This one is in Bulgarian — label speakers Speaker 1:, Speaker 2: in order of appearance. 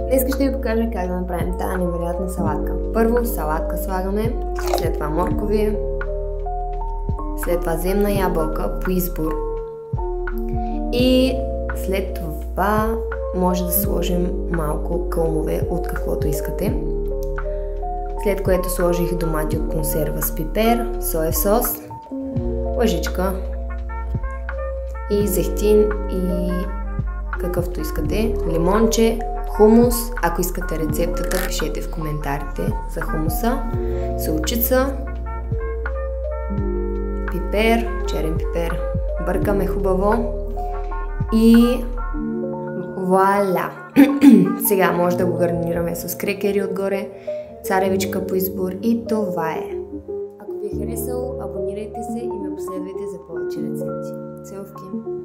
Speaker 1: Днес ще ви покажа как да направим тази невероятна салатка. Първо салатка слагаме, след това моркови, след това земна ябълка по избор и след това може да сложим малко кълмове от каквото искате. След което сложих домати от консерва с пипер, соев сос, лъжичка и зехтин и какъвто искате, лимонче, хумус. Ако искате рецептата, пишете в коментарите за хумуса, солчица, пипер, черен пипер. Бъркаме хубаво и вуаля! Сега може да го гарнираме с крекери отгоре, царевичка по избор и това е. Ако ви е харесало, абонирайте се и ме последвайте за повече рецепти. Целувки!